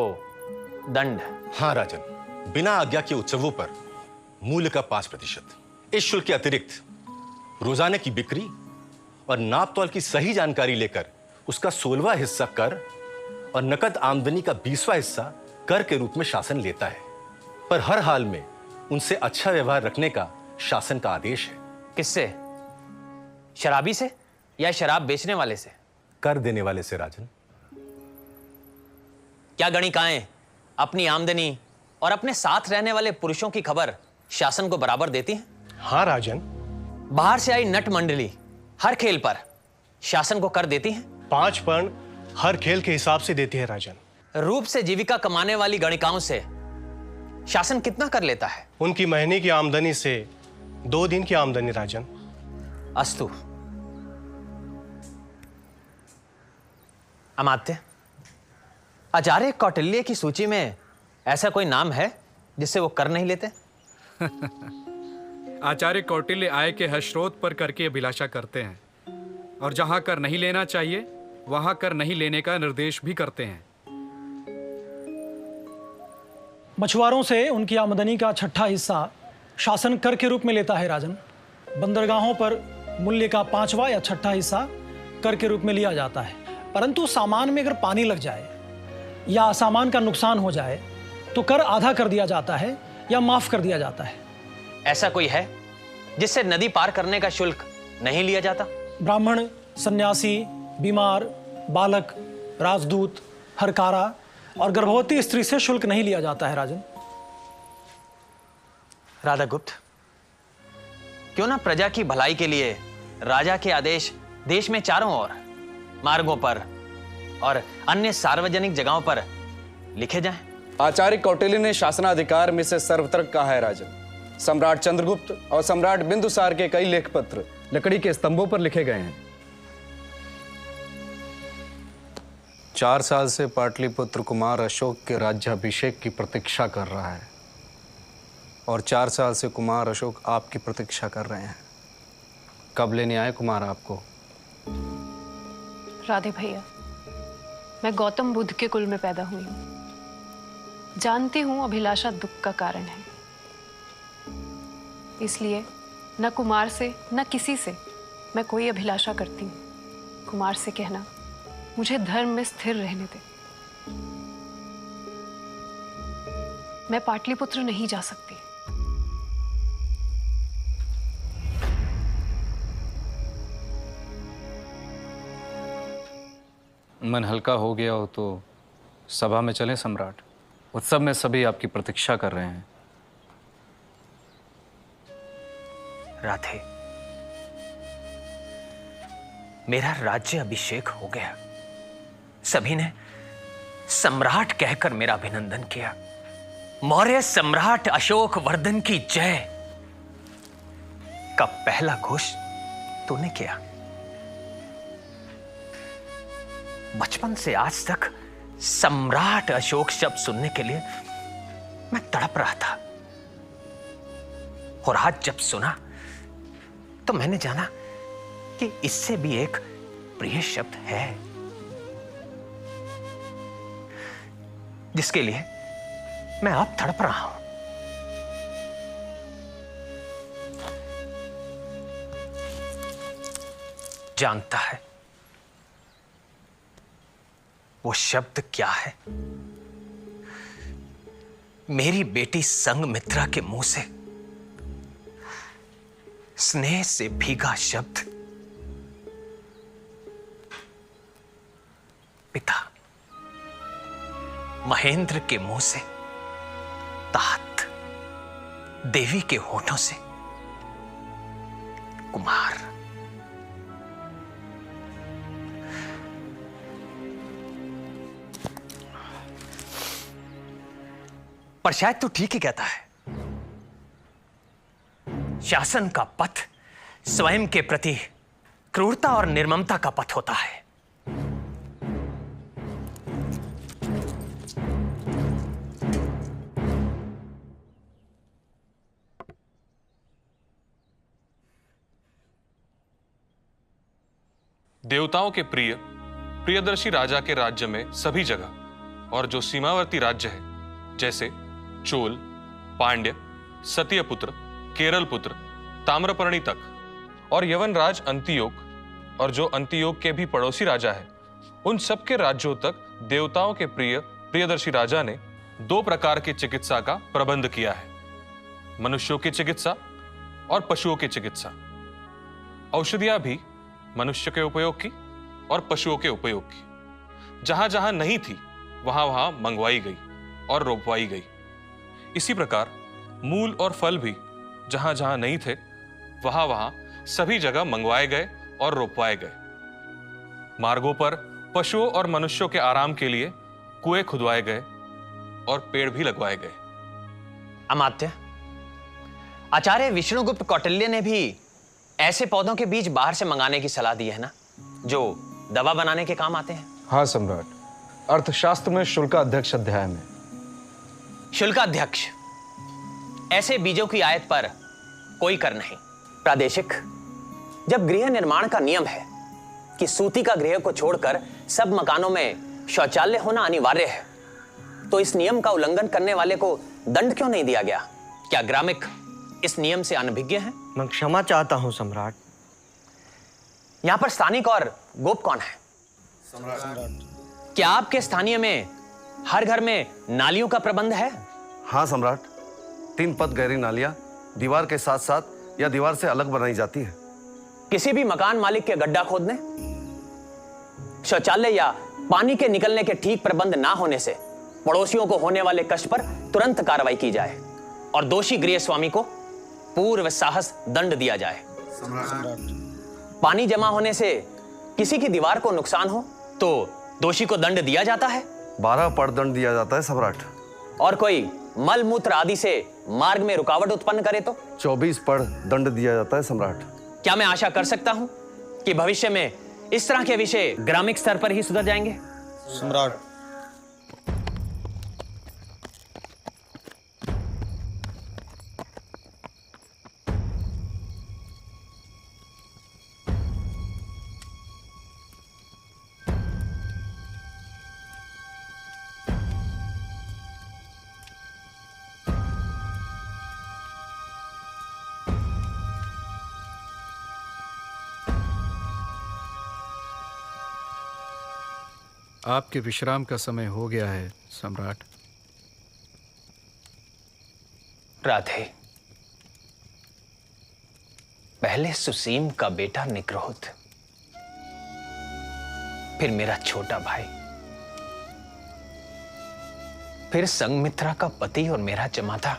दंड? हाँ राजन, बिना आज्ञा के उत्सवों पर मूल्य का 5%। इस शुल्क के अतिरिक्त रोजाने की बिक्री और नाप तौल की सही जानकारी लेकर उसका 16वां हिस्सा कर और नकद आमदनी का 20वां हिस्सा कर के रूप में शासन लेता है। पर हर हाल में उनसे अच्छा व्यवहार रखने का शासन का आदेश है। किससे? शराबी से या शराब बेचने वाले से? कर देने वाले से। राजन, क्या गणिकाएं अपनी आमदनी और अपने साथ रहने वाले पुरुषों की खबर शासन को बराबर देती हैं? हाँ राजन। बाहर से आई नट मंडली हर खेल पर शासन को कर देती है? 5 पर्ण हर खेल के हिसाब से देती है राजन। रूप से जीविका कमाने वाली गणिकाओं से शासन कितना कर लेता है? उनकी महीने की आमदनी से 2 दिन की आमदनी। राजन, अस्तु। अमात्य, आचार्य कौटिल्य की सूची में ऐसा कोई नाम है जिससे वो कर नहीं लेते? आचार्य कौटिल्य आय के हर स्रोत पर कर की अभिलाषा करते हैं, और जहां कर नहीं लेना चाहिए वहां कर नहीं लेने का निर्देश भी करते हैं। मछुआरों से उनकी आमदनी का 6ठा हिस्सा शासन कर के रूप में लेता है। राजन, बंदरगाहों पर मूल्य का 5वां या 6ठा हिस्सा कर के रूप में लिया जाता है, परंतु सामान में अगर पानी लग जाए या सामान का नुकसान हो जाए तो कर आधा कर दिया जाता है या माफ कर दिया जाता है। ऐसा कोई है जिससे नदी पार करने का शुल्क नहीं लिया जाता? ब्राह्मण, सन्यासी, बीमार, बालक, राजदूत, हरकारा और गर्भवती स्त्री से शुल्क नहीं लिया जाता है। राजन, राधा गुप्त, क्यों ना प्रजा की भलाई के लिए राजा के आदेश देश में चारों ओर मार्गों पर और अन्य सार्वजनिक जगहों पर लिखे जाएं? आचार्य कौटिल्य ने शासनाधिकार में से सर्वत्र कहा है राजन। सम्राट चंद्रगुप्त और सम्राट बिंदुसार के कई लेख पत्र लकड़ी के स्तंभों पर लिखे गए हैं। 4 साल से पाटलिपुत्र कुमार अशोक के राज्याभिषेक की प्रतीक्षा कर रहा है और 4 साल से कुमार अशोक आपकी प्रतीक्षा कर रहे हैं। कब लेने आए कुमार आपको? राधे भैया, मैं गौतम बुद्ध के कुल में पैदा हुई हूं। जानती हूं अभिलाषा दुख का कारण है, इसलिए न कुमार से न किसी से मैं कोई अभिलाषा करती हूं। कुमार से कहना मुझे धर्म में स्थिर रहने दे। मैं पाटलिपुत्र नहीं जा सकती। मन हल्का हो गया हो तो सभा में चलें सम्राट। उत्सव में सभी आपकी प्रतीक्षा कर रहे हैं। राधे, मेरा राज्य अभिषेक हो गया। सभी ने सम्राट कहकर मेरा अभिनंदन किया। मौर्य सम्राट अशोक वर्धन की जय का पहला घोष तूने किया। बचपन से आज तक सम्राट अशोक शब्द सुनने के लिए मैं तड़प रहा था, और आज जब सुना तो मैंने जाना कि इससे भी एक प्रिय शब्द है जिसके लिए मैं अब तड़प रहा हूं। जानता है वो शब्द क्या है? मेरी बेटी संघमित्रा के मुंह से स्नेह से भीगा शब्द पिता। महेंद्र के मुंह से तात। देवी के होठों से कुमार। पर शायद तू ठीक ही कहता है। शासन का पथ स्वयं के प्रति क्रूरता और निर्ममता का पथ होता है। देवताओं के प्रिय प्रियदर्शी राजा के राज्य में सभी जगह और जो सीमावर्ती राज्य है जैसे चोल, पांड्य, सत्यपुत्र, केरलपुत्र, ताम्रपर्णी तक और यवनराज अंतियोक और जो अंतियोक के भी पड़ोसी राजा है, उन सब के राज्यों तक देवताओं के प्रिय प्रियदर्शी राजा ने 2 प्रकार की चिकित्सा का प्रबंध किया है। मनुष्यों की चिकित्सा और पशुओं की चिकित्सा। औषधियां भी मनुष्य के उपयोग की और पशुओं के उपयोग की। जहां जहां नहीं थी वहां वहां मंगवाई गई और रोपवाई गई। इसी प्रकार मूल और फल भी जहां जहां नहीं थे वहां वहां सभी जगह मंगवाए गए और रोपवाए गए। मार्गों पर पशुओं और मनुष्यों के आराम के लिए कुएं खुदवाए गए और पेड़ भी लगवाए गए। अमात्य, आचार्य विष्णुगुप्त कौटिल्य ने भी ऐसे पौधों के बीज बाहर से मंगाने की सलाह दी है ना, जो दवा बनाने के काम आते हैं। हाँ सम्राट, अर्थशास्त्र में शुल्काध्यक्ष अध्याय में। शुल्काध्यक्ष, ऐसे बीजों की आयत पर कोई कर नहीं। प्रादेशिक, जब गृह निर्माण का नियम है कि सूती का गृह को छोड़कर सब मकानों में शौचालय होना अनिवार्य है, तो इस नियम का उल्लंघन करने वाले को दंड क्यों नहीं दिया गया? क्या ग्रामिक इस नियम से अनभिज्ञ हैं? मैं क्षमा चाहता हूं सम्राट। यहां पर स्थानिक और गोप कौन है? सम्राट। क्या आपके स्थानीय में हर घर में नालियों का प्रबंध है? हाँ सम्राट, 3 पद गहरी नालियां दीवार के साथ साथ या दीवार से अलग बनाई जाती है। किसी भी मकान मालिक के गड्ढा खोदने, शौचालय या पानी के निकलने के ठीक प्रबंध ना होने से पड़ोसियों को होने वाले कष्ट पर तुरंत कार्रवाई की जाए और दोषी गृह स्वामी को पूर्व साहस दंड दिया जाए। पानी जमा होने से किसी की दीवार को नुकसान हो तो दोषी को दंड दिया जाता है। 12 पड़ दंड दिया जाता है सम्राट। और कोई मल मूत्र आदि से मार्ग में रुकावट उत्पन्न करे तो 24 पढ़ दंड दिया जाता है सम्राट। क्या मैं आशा कर सकता हूं कि भविष्य में इस तरह के विषय ग्रामीण स्तर पर ही सुधर जाएंगे? सम्राट। आपके विश्राम का समय हो गया है सम्राट। राधे, पहले सुसीम का बेटा निग्रोध, फिर मेरा छोटा भाई, फिर संगमित्रा का पति और मेरा जमाता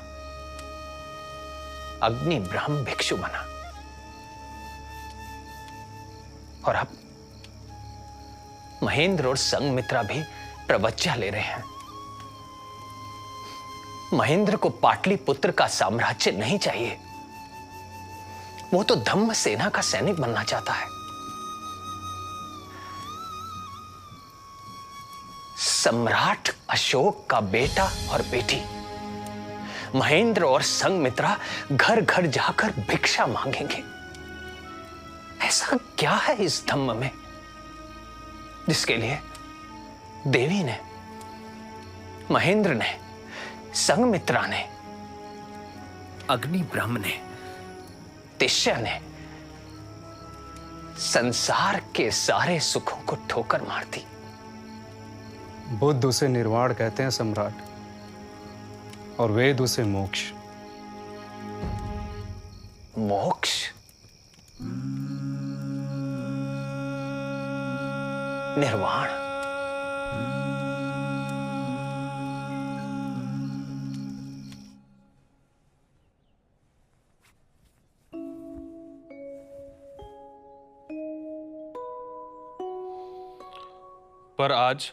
अग्नि ब्रह्म भिक्षु बना, और अब महेंद्र और संगमित्रा भी प्रवज्ञा ले रहे हैं। महेंद्र को पाटलिपुत्र का साम्राज्य नहीं चाहिए, वो तो धम्म सेना का सैनिक बनना चाहता है। सम्राट अशोक का बेटा और बेटी महेंद्र और संगमित्रा घर घर जाकर भिक्षा मांगेंगे। ऐसा क्या है इस धम्म में जिसके लिए देवी ने, महेंद्र ने, संगमित्रा ने, अग्नि ब्रह्म ने, तिष्य ने संसार के सारे सुखों को ठोकर मार दी? बुद्ध उसे निर्वाण कहते हैं सम्राट, और वेद उसे मोक्ष। मोक्ष? निर्वाण? पर आज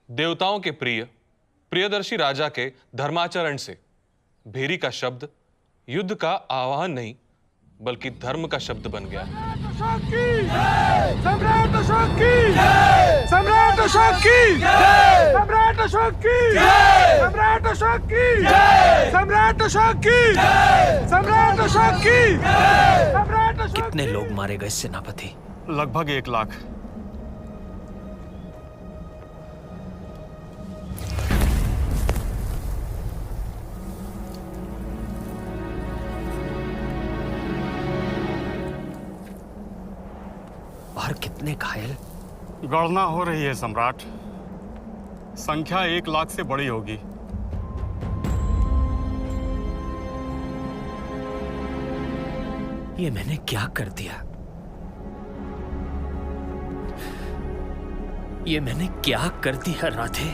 देवताओं के प्रिय प्रियदर्शी राजा के धर्माचरण से भेरी का शब्द युद्ध का आह्वान नहीं बल्कि धर्म का शब्द बन गया। सम्राट अशोक की! सम्राट अशोक की! सम्राट अशोक की! सम्राट अशोक की! सम्राट अशोक की! सम्राट अशोक की! सम्राट अशोक। कितने लोग मारे गए सेनापति? लगभग 1 लाख। और कितने घायल? गणना हो रही है सम्राट, संख्या 1 लाख से बड़ी होगी। ये मैंने क्या कर दिया? ये मैंने क्या कर दिया राधे?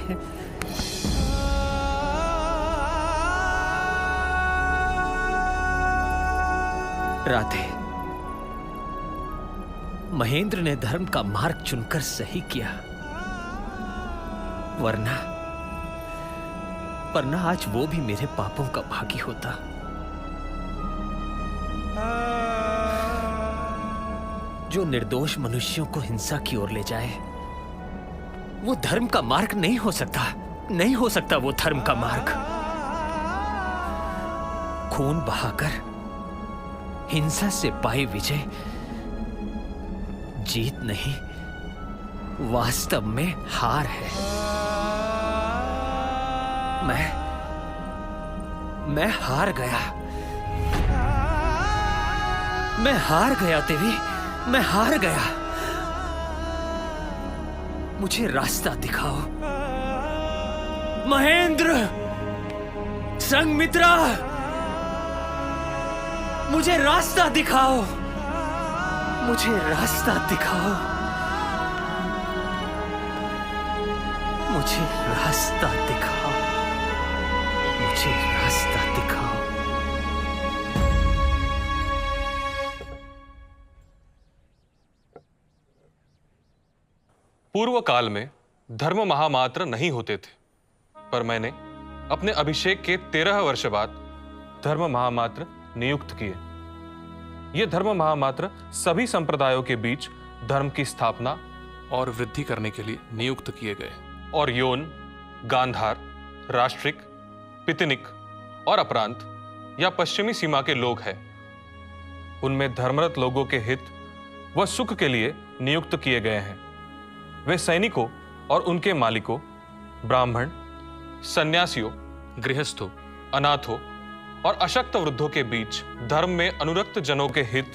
राधे, महेंद्र ने धर्म का मार्ग चुनकर सही किया, वरना आज वो भी मेरे पापों का भागी होता। जो निर्दोष मनुष्यों को हिंसा की ओर ले जाए वो धर्म का मार्ग नहीं हो सकता, नहीं हो सकता वो धर्म का मार्ग। खून बहाकर हिंसा से पाई विजय जीत नहीं, वास्तव में हार है। मैं हार गया। मैं हार गया देवी, मैं हार गया। मुझे रास्ता दिखाओ। महेंद्र, संगमित्रा, मुझे रास्ता दिखाओ। मुझे रास्ता दिखाओ। मुझे रास्ता दिखाओ। मुझे रास्ता दिखाओ। पूर्व काल में धर्म महामात्र नहीं होते थे, पर मैंने अपने अभिषेक के 13 वर्ष बाद धर्म महामात्र नियुक्त किए। ये धर्म महामात्र सभी संप्रदायों के बीच धर्म की स्थापना और वृद्धि करने के लिए नियुक्त किए गए। और योन, गांधार, राष्ट्रिक, पितनिक और अपरांत या पश्चिमी सीमा के लोग हैं। उनमें धर्मरत लोगों के हित व सुख के लिए नियुक्त किए गए हैं। वे सैनिकों और उनके मालिकों, ब्राह्मण, सन्यासियों, गृहस्थों, अनाथों और अशक्त वृद्धों के बीच धर्म में अनुरक्त जनों के हित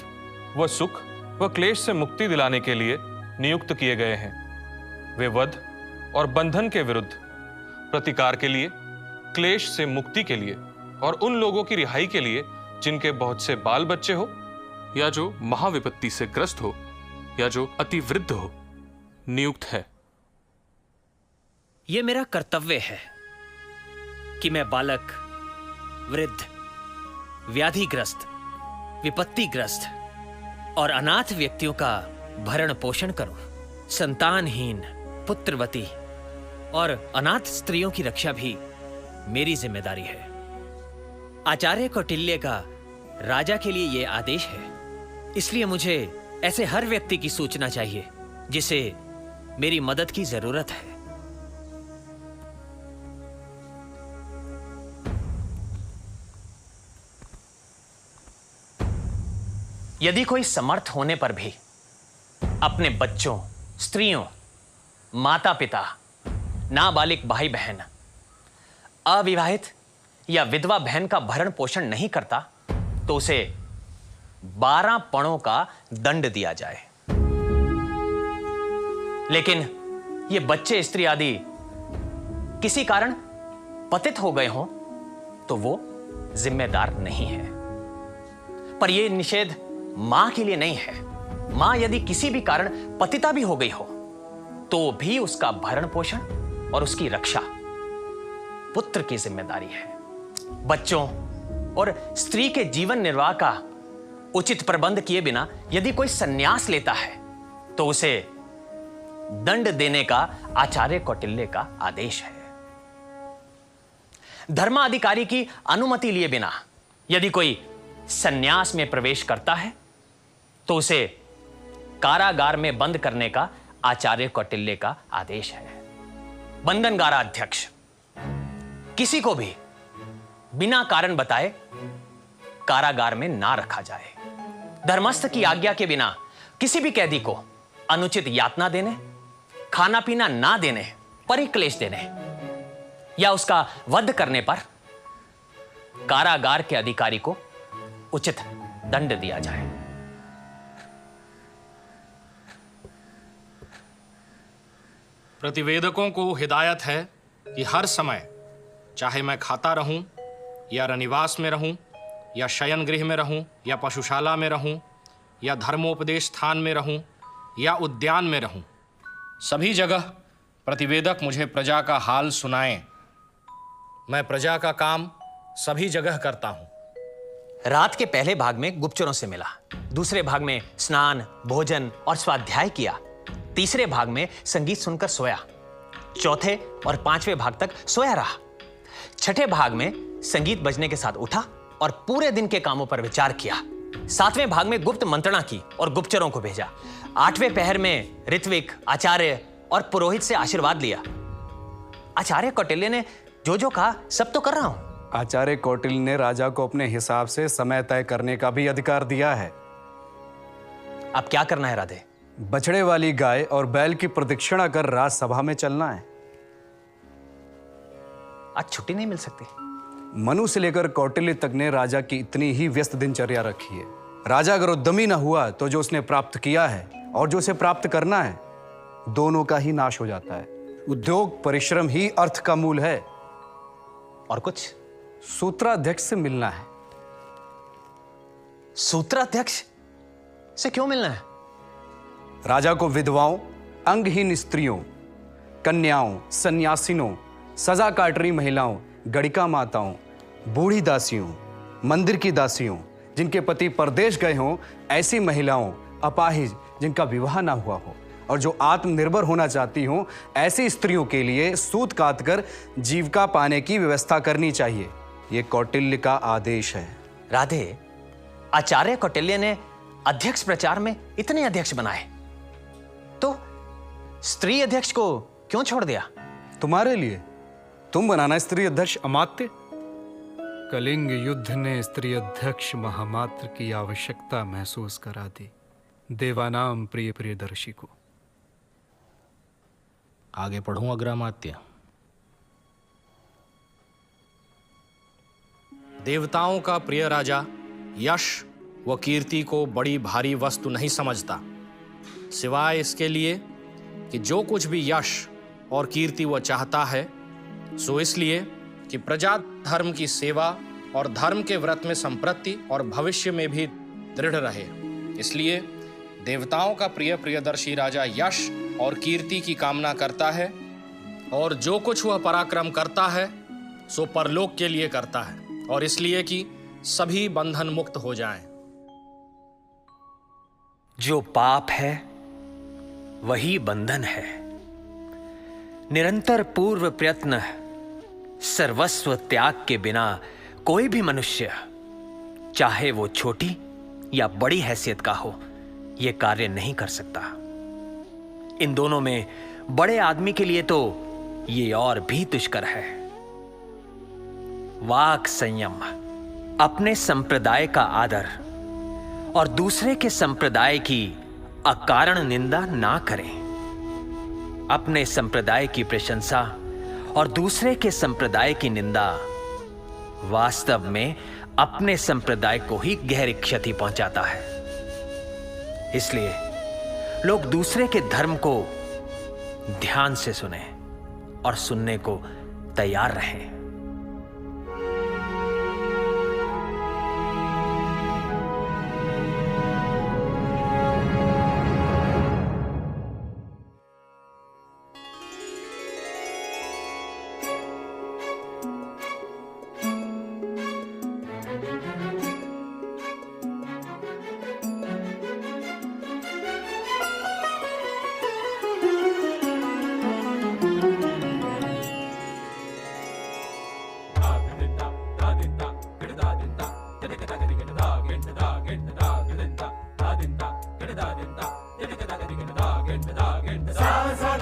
व सुख व क्लेश से मुक्ति दिलाने के लिए नियुक्त किए गए हैं। वे वध और बंधन के विरुद्ध, प्रतिकार के लिए, क्लेश से मुक्ति के लिए और उन लोगों की रिहाई के लिए जिनके बहुत से बाल बच्चे हो या जो महाविपत्ति से ग्रस्त हो या जो अति वृद्ध हो, नियुक्त है। यह मेरा कर्तव्य है कि मैं बालक, वृद्ध, व्याधिग्रस्त, विपत्तिग्रस्त और अनाथ व्यक्तियों का भरण पोषण करूं। संतानहीन, पुत्रवती और अनाथ स्त्रियों की रक्षा भी मेरी जिम्मेदारी है। आचार्य कौटिल्य का राजा के लिए यह आदेश है, इसलिए मुझे ऐसे हर व्यक्ति की सूचना चाहिए जिसे मेरी मदद की जरूरत है। यदि कोई समर्थ होने पर भी अपने बच्चों, स्त्रियों, माता पिता, नाबालिग भाई बहन, अविवाहित या विधवा बहन का भरण पोषण नहीं करता तो उसे 12 पणों का दंड दिया जाए। लेकिन ये बच्चे, स्त्री आदि किसी कारण पतित हो गए हों तो वो जिम्मेदार नहीं है। पर यह निषेध मां के लिए नहीं है। मां यदि किसी भी कारण पतिता भी हो गई हो तो भी उसका भरण पोषण और उसकी रक्षा पुत्र की जिम्मेदारी है। बच्चों और स्त्री के जीवन निर्वाह का उचित प्रबंध किए बिना यदि कोई संन्यास लेता है तो उसे दंड देने का आचार्य कौटिल्य का आदेश है। धर्माधिकारी की अनुमति लिए बिना यदि कोई संन्यास में प्रवेश करता है तो उसे कारागार में बंद करने का आचार्य कौटिल्य का आदेश है। बंधनगाराध्यक्ष किसी को भी बिना कारण बताए कारागार में ना रखा जाए। धर्मस्थ की आज्ञा के बिना किसी भी कैदी को अनुचित यातना देने, खाना पीना ना देने, परिक्लेश देने या उसका वध करने पर कारागार के अधिकारी को उचित दंड दिया जाए। प्रतिवेदकों को हिदायत है कि हर समय, चाहे मैं खाता रहूं या रनिवास में रहूं या शयन गृह में रहूं या पशुशाला में रहूं या धर्मोपदेश स्थान में रहूं या उद्यान में रहूं, सभी जगह प्रतिवेदक मुझे प्रजा का हाल सुनाएं। मैं प्रजा का काम सभी जगह करता हूं। रात के पहले भाग में गुप्तचरों से मिला, दूसरे भाग में स्नान, भोजन और स्वाध्याय किया, तीसरे भाग में संगीत सुनकर सोया, चौथे और पांचवें भाग तक सोया रहा, छठे भाग में संगीत बजने के साथ उठा और पूरे दिन के कामों पर विचार किया, सातवें भाग में गुप्त मंत्रणा की और गुप्तचरों को भेजा, आठवें पहर में ऋत्विक, आचार्य और पुरोहित से आशीर्वाद लिया। आचार्य कौटिल्य ने जो जो कहा सब तो कर रहा हूं। आचार्य कौटिल्य ने राजा को अपने हिसाब से समय तय करने का भी अधिकार दिया है। अब क्या करना है राधे? बछड़े वाली गाय और बैल की प्रदक्षिणा कर राजसभा में चलना है। आज छुट्टी नहीं मिल सकती। मनु से लेकर कौटिल्य तक ने राजा की इतनी ही व्यस्त दिनचर्या रखी है। राजा अगर उद्यमी न हुआ तो जो उसने प्राप्त किया है और जो उसे प्राप्त करना है, दोनों का ही नाश हो जाता है। उद्योग, परिश्रम ही अर्थ का मूल है। और कुछ? सूत्राध्यक्ष से मिलना है। सूत्राध्यक्ष से क्यों मिलना है? राजा को विधवाओं, अंगहीन स्त्रियों, कन्याओं, सन्यासिनों, सजा काट रही महिलाओं, गणिका माताओं, बूढ़ी दासियों, मंदिर की दासियों, जिनके पति परदेश गए हों, ऐसी महिलाओं, अपाहिज जिनका विवाह ना हुआ हो, और जो आत्मनिर्भर होना चाहती हों ऐसी स्त्रियों के लिए सूत काटकर जीविका पाने की व्यवस्था करनी चाहिए। ये कौटिल्य का आदेश है। राधे, आचार्य कौटिल्य ने अध्यक्ष प्रचार में इतने अध्यक्ष बनाए, तो स्त्री अध्यक्ष को क्यों छोड़ दिया? तुम्हारे लिए, तुम बनाना स्त्री अध्यक्ष। अमात्य, कलिंग युद्ध ने स्त्री अध्यक्ष महामात्र की आवश्यकता महसूस करा दी देवानाम प्रिय प्रियदर्शी को। आगे पढ़ूं अग्रमात्य। देवताओं का प्रिय राजा यश व कीर्ति को बड़ी भारी वस्तु नहीं समझता, सिवाय इसके लिए कि जो कुछ भी यश और कीर्ति वह चाहता है सो इसलिए कि प्रजा धर्म की सेवा और धर्म के व्रत में संप्रति और भविष्य में भी दृढ़ रहे। इसलिए देवताओं का प्रिय प्रियदर्शी राजा यश और कीर्ति की कामना करता है, और जो कुछ वह पराक्रम करता है सो परलोक के लिए करता है, और इसलिए कि सभी बंधन मुक्त हो जाएं। जो पाप है वही बंधन है। निरंतर पूर्व प्रयत्न, सर्वस्व त्याग के बिना कोई भी मनुष्य, चाहे वो छोटी या बड़ी हैसियत का हो, यह कार्य नहीं कर सकता। इन दोनों में बड़े आदमी के लिए तो ये और भी दुष्कर है। वाक संयम, अपने संप्रदाय का आदर और दूसरे के संप्रदाय की अकारण निंदा ना करें। अपने संप्रदाय की प्रशंसा और दूसरे के संप्रदाय की निंदा वास्तव में अपने संप्रदाय को ही गहरी क्षति पहुंचाता है। इसलिए लोग दूसरे के धर्म को ध्यान से सुने और सुनने को तैयार रहें। Sa sa